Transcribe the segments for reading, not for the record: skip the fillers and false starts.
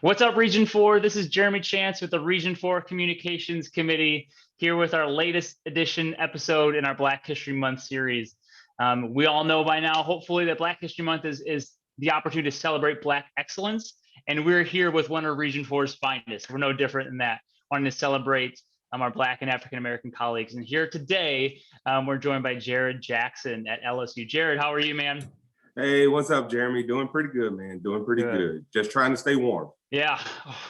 What's up, Region 4? This is Jeremy Chance with the Region 4 Communications Committee here with our latest edition episode in our Black History Month series. We all know by now, hopefully, that Black History Month is the opportunity to celebrate Black excellence. And we're here with one of Region 4's finest. We're no different than that, wanting to celebrate our Black and African-American colleagues. And here today, we're joined by Jerrod Jackson at LSU. Jerrod, how are you, man? Hey, what's up, Jeremy? Doing pretty good, man. Doing pretty good. Just trying to stay warm. Yeah,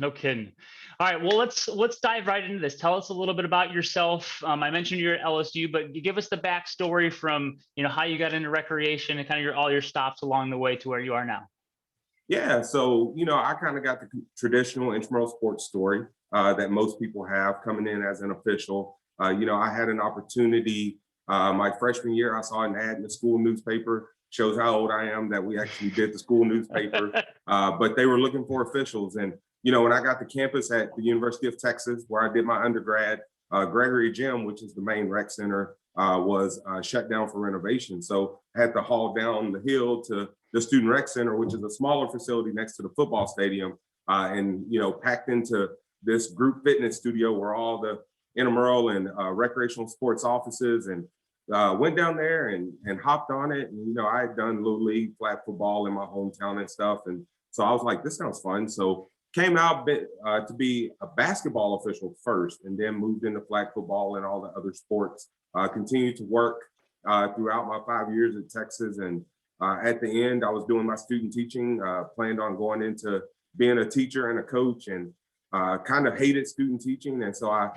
no kidding. All right, well, let's dive right into this. Tell us a little bit about yourself. I mentioned you're at LSU, but you give us the backstory from how you got into recreation and kind of all your stops along the way to where you are now. Yeah, so I kind of got the traditional Intramural Sports story that most people have coming in as an official. I had an opportunity my freshman year. I saw an ad in the school newspaper. Shows how old I am that we actually did the school newspaper, but they were looking for officials. And, when I got to campus at the University of Texas, where I did my undergrad, Gregory Gym, which is the main rec center, was shut down for renovation. So I had to haul down the hill to the Student Rec Center, which is a smaller facility next to the football stadium, and, packed into this group fitness studio where all the intramural and recreational sports offices and went down there and hopped on it. And, I had done Little League flag football in my hometown and stuff. And so I was like, this sounds fun. So came out to be a basketball official first, and then moved into flag football and all the other sports. Continued to work throughout my 5 years at Texas. And at the end, I was doing my student teaching, planned on going into being a teacher and a coach, and kind of hated student teaching. And so I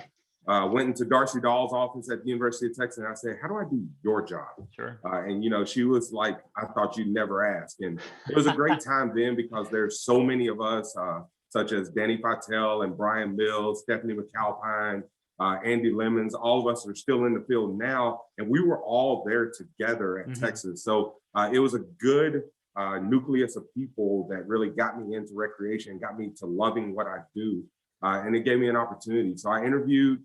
went into Darcy Dahl's office at the University of Texas, and I said, how do I do your job? Sure. And she was like, I thought you'd never ask. And it was a great time then because there's so many of us, such as Danny Patel and Brian Mills, Stephanie McAlpine, Andy Lemons. All of us are still in the field now, and we were all there together at Texas. So it was a good nucleus of people that really got me into recreation, got me to loving what I do. And it gave me an opportunity. So I interviewed,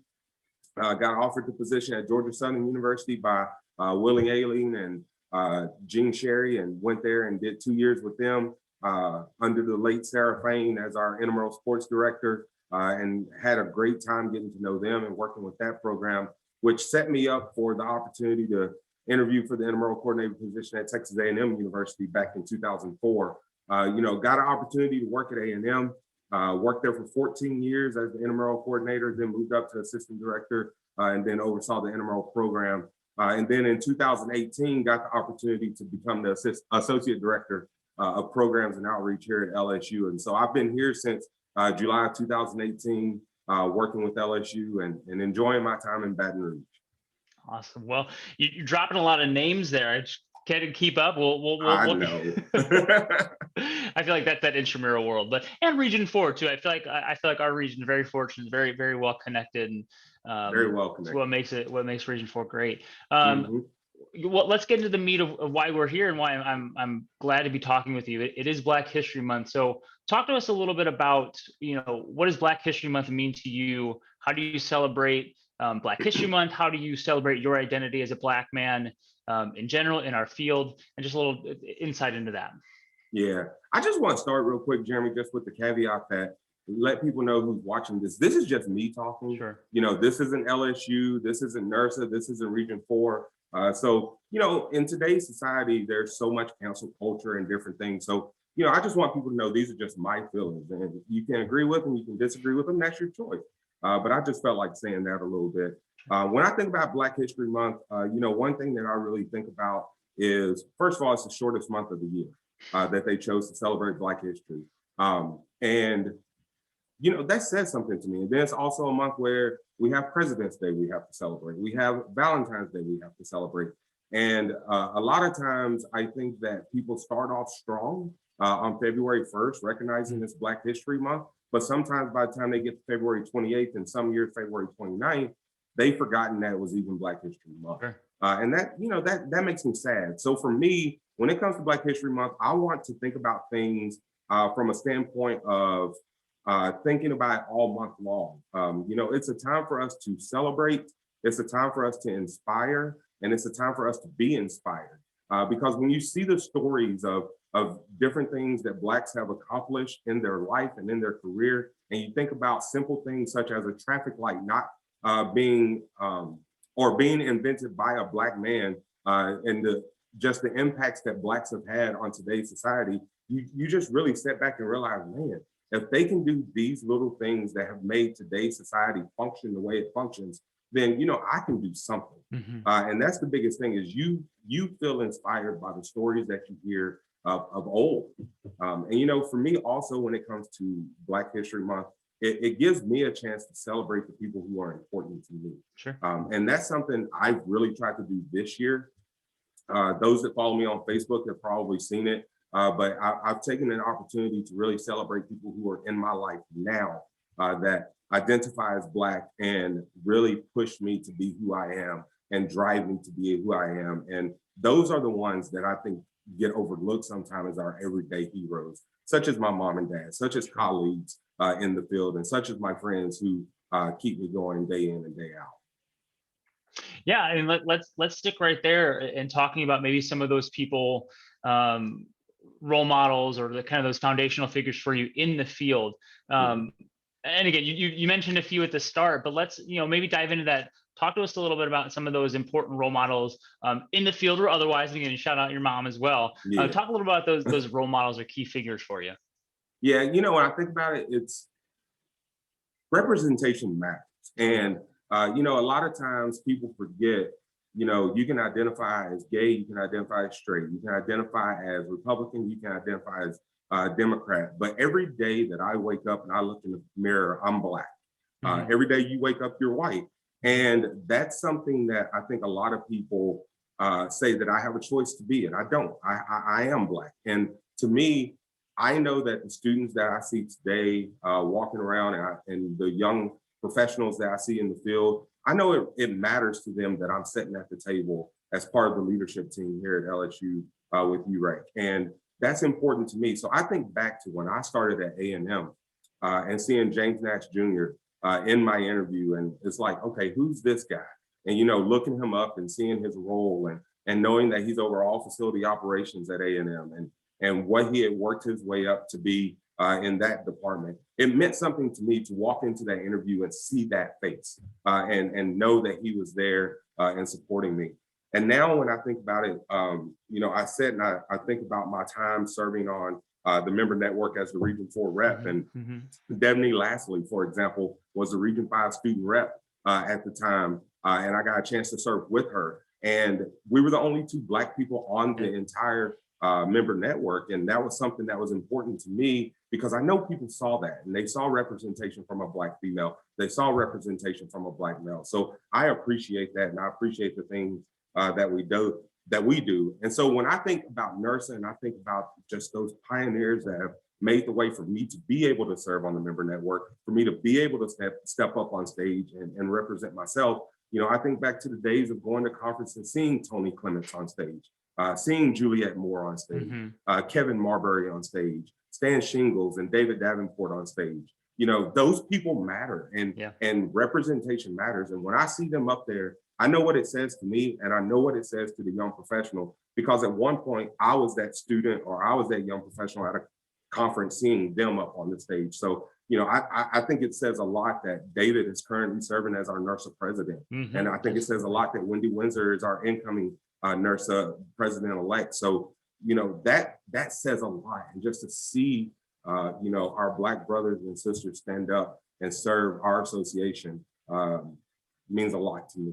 got offered the position at Georgia Southern University by Willie Aileen and Gene Sherry, and went there and did 2 years with them under the late Sarah Fain as our intramural sports director, and had a great time getting to know them and working with that program, which set me up for the opportunity to interview for the intramural coordinator position at Texas A&M University back in 2004. Got an opportunity to work at A&M. Worked there for 14 years as the intramural coordinator, then moved up to assistant director, and then oversaw the intramural program. And then in 2018, got the opportunity to become the associate director of programs and outreach here at LSU. And so I've been here since July of 2018, working with LSU and enjoying my time in Baton Rouge. Awesome. Well, you're dropping a lot of names there. I just can't keep up. I know. I feel like that's that intramural world, and Region 4 too. I feel like our region is very fortunate, very, very well connected, and very well connected. What makes Region 4 great. Well, let's get into the meat of why we're here and why I'm glad to be talking with you. It is Black History Month, so talk to us a little bit about what does Black History Month mean to you? How do you celebrate Black History Month? How do you celebrate your identity as a Black man in general in our field, and just a little insight into that? Yeah, I just want to start real quick, Jeremy, just with the caveat that let people know who's watching this. This is just me talking. Sure. This isn't LSU, this isn't NIRSA, this isn't Region 4. So, in today's society, there's so much cancel culture and different things. So, I just want people to know these are just my feelings, and you can agree with them, you can disagree with them, that's your choice. But I just felt like saying that a little bit. When I think about Black History Month, one thing that I really think about is, first of all, it's the shortest month of the year that they chose to celebrate Black history. And that says something to me. And then it's also a month where we have President's Day we have to celebrate. We have Valentine's Day we have to celebrate. And a lot of times I think that people start off strong on February 1st, recognizing this Black History Month. But sometimes by the time they get to February 28th, and some years February 29th, they've forgotten that it was even Black History Month. Sure. And that makes me sad. So for me, when it comes to Black History Month, I want to think about things from a standpoint of thinking about it all month long. It's a time for us to celebrate. It's a time for us to inspire, and it's a time for us to be inspired. Because when you see the stories of of different things that Blacks have accomplished in their life and in their career, and you think about simple things such as a traffic light not being invented by a Black man, and just the impacts that Blacks have had on today's society, you just really step back and realize, man, if they can do these little things that have made today's society function the way it functions, then I can do something. And that's the biggest thing, is you feel inspired by the stories that you hear of old. And for me also, when it comes to Black History Month, it gives me a chance to celebrate the people who are important to me. Sure. And that's something I've really tried to do this year. Those that follow me on Facebook have probably seen it, but I've taken an opportunity to really celebrate people who are in my life now that identify as Black and really push me to be who I am and drive me to be who I am. And those are the ones that I think get overlooked sometimes as our everyday heroes, such as my mom and dad, such as colleagues in the field, and such as my friends who keep me going day in and day out. Yeah, I mean, let's stick right there and talking about maybe some of those people, role models, or the kind of those foundational figures for you in the field. And again, you mentioned a few at the start, but let's maybe dive into that. Talk to us a little bit about some of those important role models in the field or otherwise. And again, shout out your mom as well. Yeah. Talk a little about those role models or key figures for you. Yeah, when I think about it, it's representation matters. And a lot of times people forget, you can identify as gay, you can identify as straight, you can identify as Republican, you can identify as Democrat. But every day that I wake up and I look in the mirror, I'm Black. Every day you wake up, you're white. And that's something that I think a lot of people say that I have a choice to be, and I don't. I am Black. And to me, I know that the students that I see today walking around and the young professionals that I see in the field, I know it matters to them that I'm sitting at the table as part of the leadership team here at LSU with you, Ray. And that's important to me. So I think back to when I started at A&M and seeing James Nash Jr. In my interview, and it's like, okay, who's this guy? And looking him up and seeing his role and knowing that he's over all facility operations at A&M and what he had worked his way up to be in that department. It meant something to me to walk into that interview and see that face and know that he was there and supporting me. And now when I think about it, I said, and I think about my time serving on the member network as the Region 4 rep. And Devney Lastly, for example, was the Region 5 student rep at the time. And I got a chance to serve with her. And we were the only two Black people on the entire member network. And that was something that was important to me because I know people saw that and they saw representation from a Black female. They saw representation from a Black male. So I appreciate that. And I appreciate the things that we do. And so when I think about NIRSA and I think about just those pioneers that have made the way for me to be able to serve on the member network, for me to be able to step up on stage and represent myself, I think back to the days of going to conferences and seeing Tony Clements on stage, seeing Juliette Moore on stage, Kevin Marbury on stage, Stan Shingles and David Davenport on stage. Those people matter and representation matters. And when I see them up there, I know what it says to me and I know what it says to the young professional, because at one point I was that student or I was that young professional at a conference seeing them up on the stage. So, I think it says a lot that David is currently serving as our NIRSA president. And I think it says a lot that Wendy Windsor is our incoming NIRSA president-elect. So, that says a lot. And just to see, our Black brothers and sisters stand up and serve our association means a lot to me.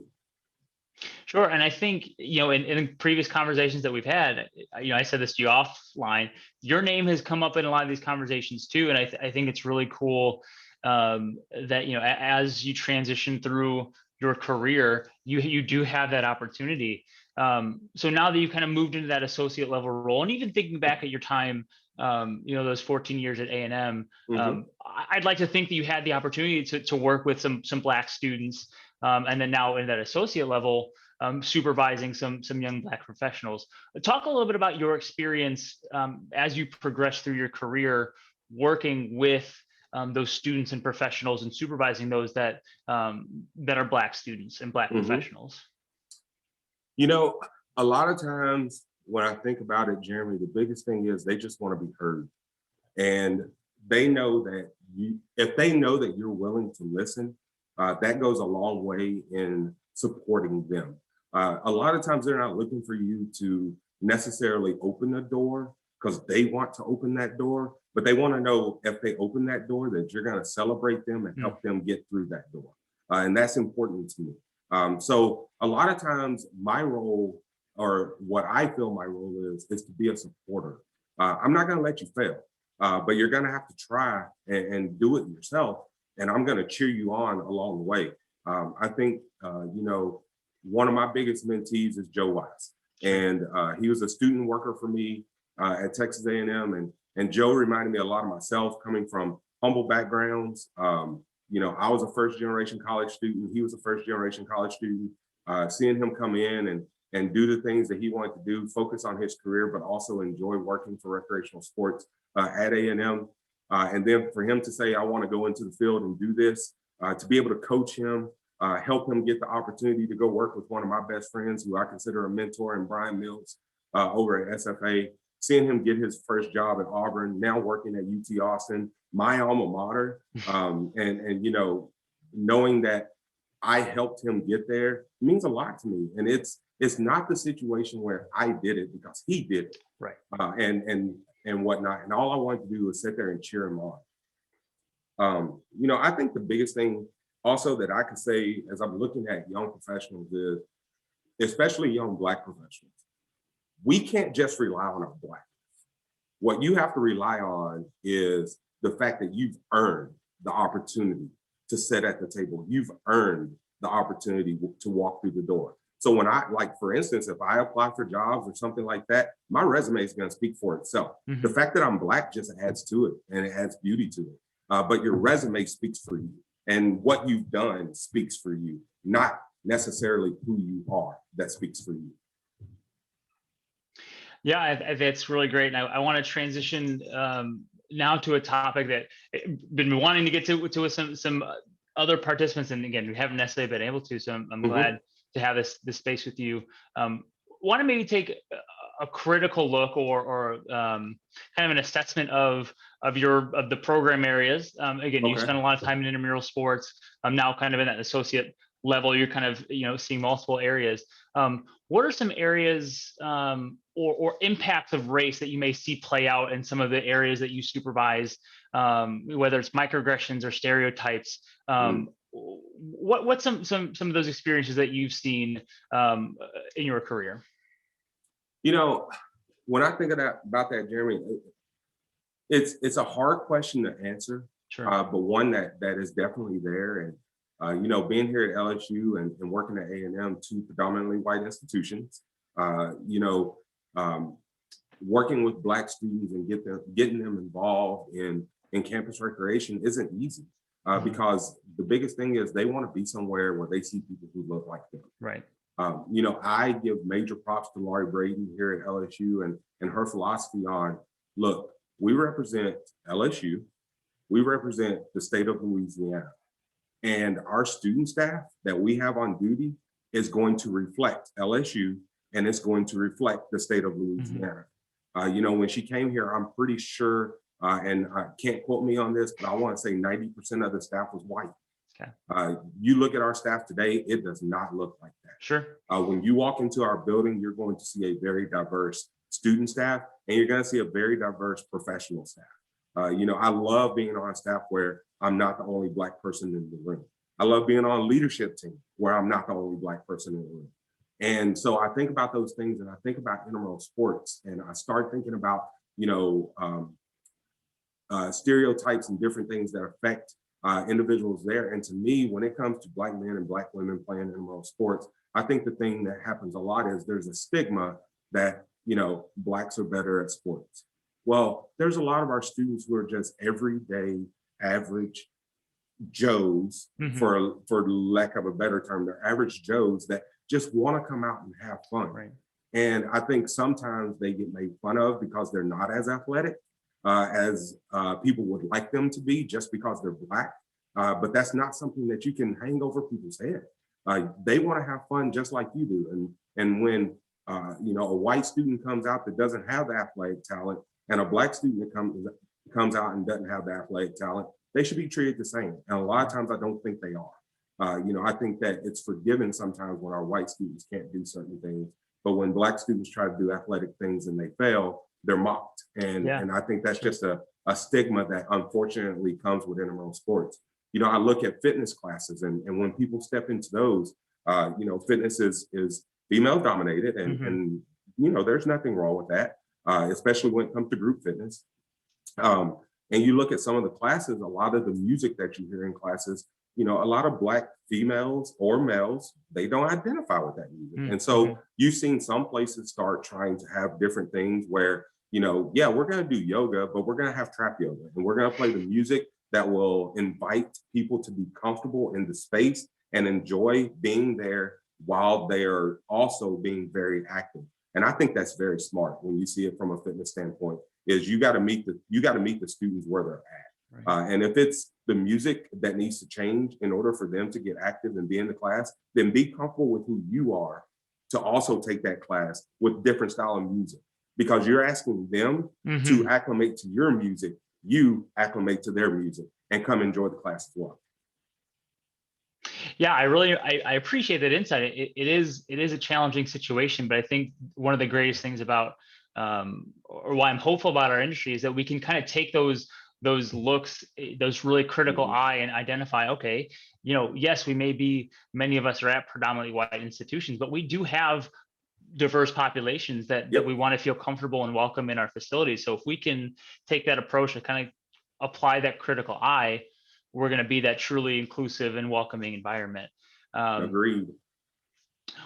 Sure. And I think, in previous conversations that we've had, I said this to you offline, your name has come up in a lot of these conversations too. And I think it's really cool that, as you transition through your career, you do have that opportunity. So now that you've kind of moved into that associate level role, and even thinking back at your time, those 14 years at A&M, I'd like to think that you had the opportunity to work with some Black students, and then now in that associate level, supervising some young Black professionals. Talk a little bit about your experience as you progress through your career, working with those students and professionals and supervising those that are Black students and Black professionals. A lot of times when I think about it, Jeremy, the biggest thing is they just want to be heard. And they know that if they know that you're willing to listen, that goes a long way in supporting them. A lot of times they're not looking for you to necessarily open the door because they want to open that door, but they want to know if they open that door that you're going to celebrate them and help them get through that door. And that's important to me. So a lot of times my role, or what I feel my role is to be a supporter. I'm not going to let you fail, but you're going to have to try and do it yourself. And I'm going to cheer you on along the way. I think, one of my biggest mentees is Joe Wise. And he was a student worker for me at Texas A&M. And Joe reminded me a lot of myself, coming from humble backgrounds. I was a first generation college student. He was a first generation college student. Seeing him come in and do the things that he wanted to do, focus on his career, but also enjoy working for recreational sports at A&M. And then for him to say, I want to go into the field and do this, to be able to coach him, help him get the opportunity to go work with one of my best friends who I consider a mentor, and Brian Mills over at SFA, seeing him get his first job at Auburn, now working at UT Austin, my alma mater, and knowing that I helped him get there means a lot to me. And it's not the situation where I did it because he did it, right? And whatnot. And all I wanted to do was sit there and cheer him on. I think the biggest thing also that I could say as I'm looking at young professionals is, especially young Black professionals, we can't just rely on our Blackness. What you have to rely on is the fact that you've earned the opportunity to sit at the table. You've earned the opportunity to walk through the door. So when for instance, if I apply for jobs or something like that, my resume is going to speak for itself. The fact that I'm Black just adds to it, and it adds beauty to it. But your resume speaks for you, and what you've done speaks for you, not necessarily who you are that speaks for you. Yeah, that's really great. And I want to transition now to a topic that I've been wanting to get to with some other participants, and again, we haven't necessarily been able to. So I'm glad to have this space with you. Want to maybe take a critical look or kind of an assessment of the program areas. Again, you spend a lot of time in intramural sports. I'm now kind of in that associate level. You're kind of seeing multiple areas. What are some areas or impacts of race that you may see play out in some of the areas that you supervise, whether it's microaggressions or stereotypes? What's some of those experiences that you've seen in your career? When I think about that, Jeremy, it's a hard question to answer, but one that is definitely there. And being here at LSU and working at A&M, two predominantly white institutions, working with Black students and getting them involved in campus recreation isn't easy. Because the biggest thing is they want to be somewhere where they see people who look like them. Right. I give major props to Laurie Braden here at LSU and her philosophy on, look, we represent LSU, we represent the state of Louisiana, and our student staff that we have on duty is going to reflect LSU, and it's going to reflect the state of Louisiana. When she came here, I'm pretty sure, and I can't quote me on this, but I want to say 90% of the staff was white. Okay. You look at our staff today, it does not look like that. Sure. When you walk into our building, you're going to see a very diverse student staff, and you're going to see a very diverse professional staff. I love being on staff where I'm not the only Black person in the room. I love being on a leadership team where I'm not the only Black person in the room. And so I think about those things, and I think about intramural sports, and I start thinking about, stereotypes and different things that affect individuals there. And to me, when it comes to Black men and Black women playing intramural sports, I think the thing that happens a lot is there's a stigma that, Blacks are better at sports. Well, there's a lot of our students who are just everyday average Joes, for lack of a better term, they're average Joes that just want to come out and have fun. Right. And I think sometimes they get made fun of because they're not as athletic as people would like them to be just because they're Black. But that's not something that you can hang over people's head. They want to have fun just like you do. And when a white student comes out that doesn't have the athletic talent, and a black student that comes out and doesn't have the athletic talent, they should be treated the same. And a lot of times I don't think they are. I think that it's forgiven sometimes when our white students can't do certain things, but when black students try to do athletic things and they fail, they're mocked. And I think that's just a stigma that unfortunately comes with intramural sports. I look at fitness classes, and when people step into those, fitness is female dominated, and there's nothing wrong with that, especially when it comes to group fitness. And you look at some of the classes, a lot of the music that you hear in classes, a lot of black females or males, they don't identify with that music. And so you've seen some places start trying to have different things where, we're going to do yoga, but we're going to have trap yoga, and we're going to play the music that will invite people to be comfortable in the space and enjoy being there while they are also being very active. And I think that's very smart when you see it from a fitness standpoint, is you got to meet the students where they're at. Right. And if it's the music that needs to change in order for them to get active and be in the class, then be comfortable with who you are to also take that class with different style of music, because you're asking them to acclimate to your music, you acclimate to their music, and come enjoy the class as well. Yeah, I appreciate that insight. It is a challenging situation, but I think one of the greatest things about or why I'm hopeful about our industry is that we can kind of take those looks, those really critical eye, and identify, okay, yes, many of us are at predominantly white institutions, but we do have diverse populations that we want to feel comfortable and welcome in our facilities. So if we can take that approach to kind of apply that critical eye, we're going to be that truly inclusive and welcoming environment. Agreed.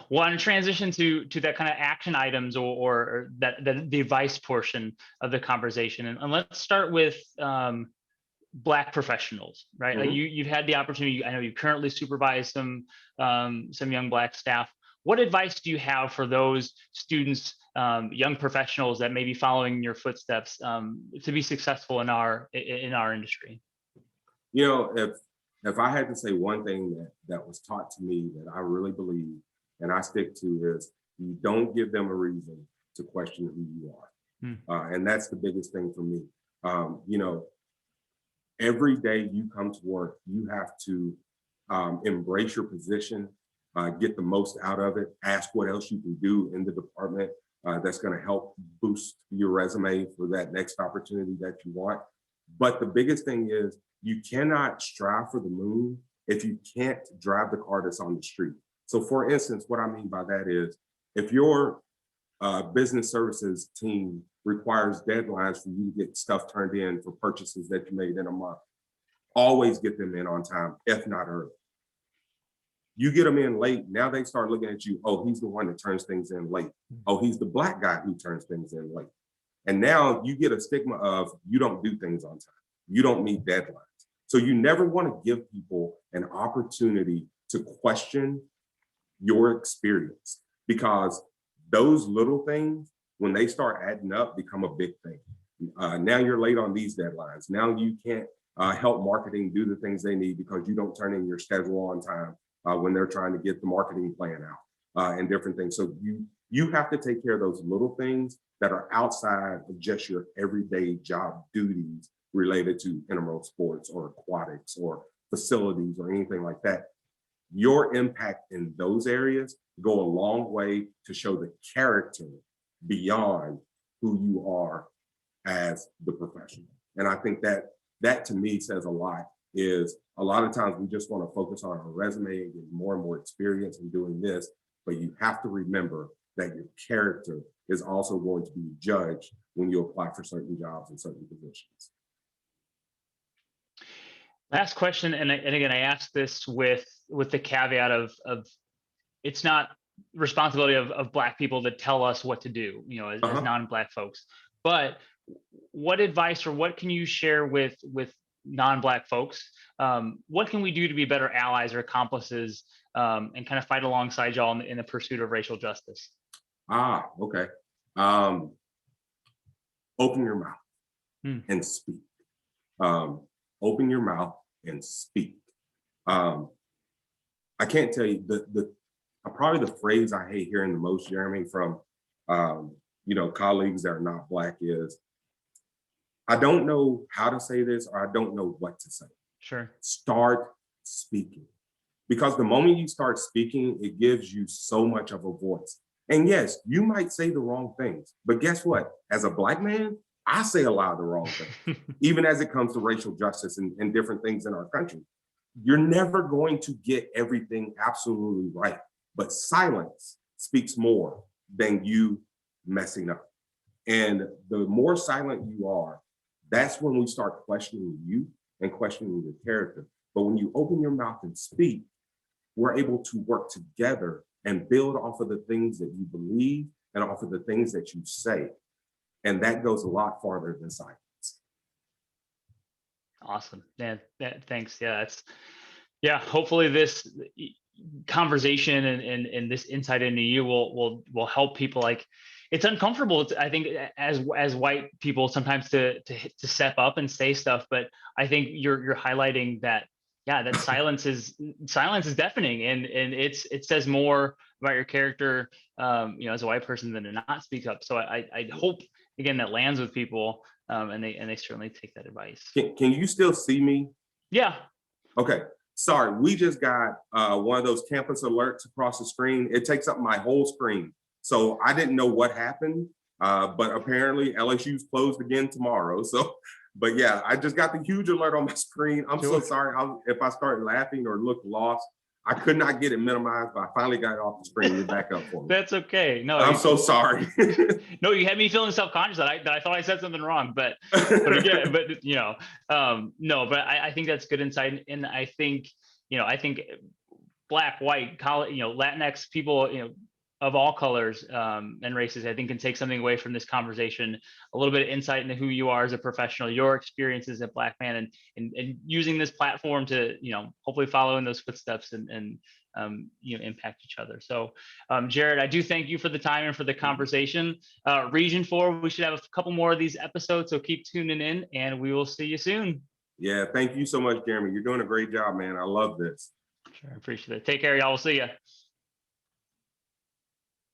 Well, I want to transition to that kind of action items or the advice portion of the conversation. And let's start with Black professionals, right? Like you've had the opportunity, I know you currently supervise some young Black staff. What advice do you have for those students, young professionals that may be following in your footsteps to be successful in our industry? If I had to say one thing that was taught to me that I really believe and I stick to, is you don't give them a reason to question who you are. And that's the biggest thing for me. Every day you come to work, you have to embrace your position, get the most out of it, ask what else you can do in the department that's going to help boost your resume for that next opportunity that you want. But the biggest thing is, you cannot strive for the moon if you can't drive the car that's on the street. So for instance, what I mean by that is, if your business services team requires deadlines for you to get stuff turned in for purchases that you made in a month, always get them in on time, if not early. You get them in late, now they start looking at you, oh, he's the one that turns things in late. Oh, he's the Black guy who turns things in late. And now you get a stigma of, you don't do things on time. You don't meet deadlines. So you never want to give people an opportunity to question your experience, because those little things, when they start adding up, become a big thing. Now you're late on these deadlines. Now you can't help marketing do the things they need because you don't turn in your schedule on time when they're trying to get the marketing plan out and different things. So you have to take care of those little things that are outside of just your everyday job duties related to intramural sports or aquatics or facilities or anything like that. Your impact in those areas go a long way to show the character beyond who you are as the professional. And I think that to me says a lot. Is a lot of times we just want to focus on our resume and get more and more experience in doing this, but you have to remember that your character is also going to be judged when you apply for certain jobs and certain positions. Last question, and again, I ask this with the caveat of it's not responsibility of Black people to tell us what to do, as non-Black folks. But what advice or what can you share with non-Black folks? What can we do to be better allies or accomplices and kind of fight alongside y'all in the pursuit of racial justice? Okay. Open your mouth and speak. Open your mouth and speak. I can't tell you probably the phrase I hate hearing the most, Jeremy, from colleagues that are not Black is, I don't know how to say this, or I don't know what to say. Sure. Start speaking. Because the moment you start speaking, it gives you so much of a voice. And yes, you might say the wrong things, but guess what? As a Black man, I say a lot of the wrong things, even as it comes to racial justice and different things in our country. You're never going to get everything absolutely right, but silence speaks more than you messing up. And the more silent you are, that's when we start questioning you and questioning your character. But when you open your mouth and speak, we're able to work together and build off of the things that you believe and off of the things that you say. And that goes a lot farther than silence. Awesome. Yeah, thanks. Yeah, hopefully this conversation and this insight into you will help people. Like, it's uncomfortable, I think, as white people sometimes to step up and say stuff, but I think you're highlighting that, yeah, that silence is deafening, and it says more about your character, as a white person than to not speak up. So I hope, again, that lands with people, and they certainly take that advice. Can you still see me? Yeah. Okay. Sorry, we just got one of those campus alerts across the screen. It takes up my whole screen. So I didn't know what happened, but apparently LSU's closed again tomorrow. So, but yeah, I just got the huge alert on my screen. I'm so sorry if I start laughing or look lost. I could not get it minimized, but I finally got it off the screen. You're back up for me. That's okay. No, I'm so sorry. No, you had me feeling self-conscious that I thought I said something wrong, but again, no, but I think that's good insight. And I think Black, white, Latinx people, of all colors and races, I think can take something away from this conversation, a little bit of insight into who you are as a professional, your experiences as a Black man, and using this platform to, hopefully follow in those footsteps and impact each other. So Jerrod, I do thank you for the time and for the conversation. Region 4, we should have a couple more of these episodes, so keep tuning in, and we will see you soon. Yeah, thank you so much, Jeremy. You're doing a great job, man. I love this. Sure, I appreciate it. Take care, y'all. We'll see you.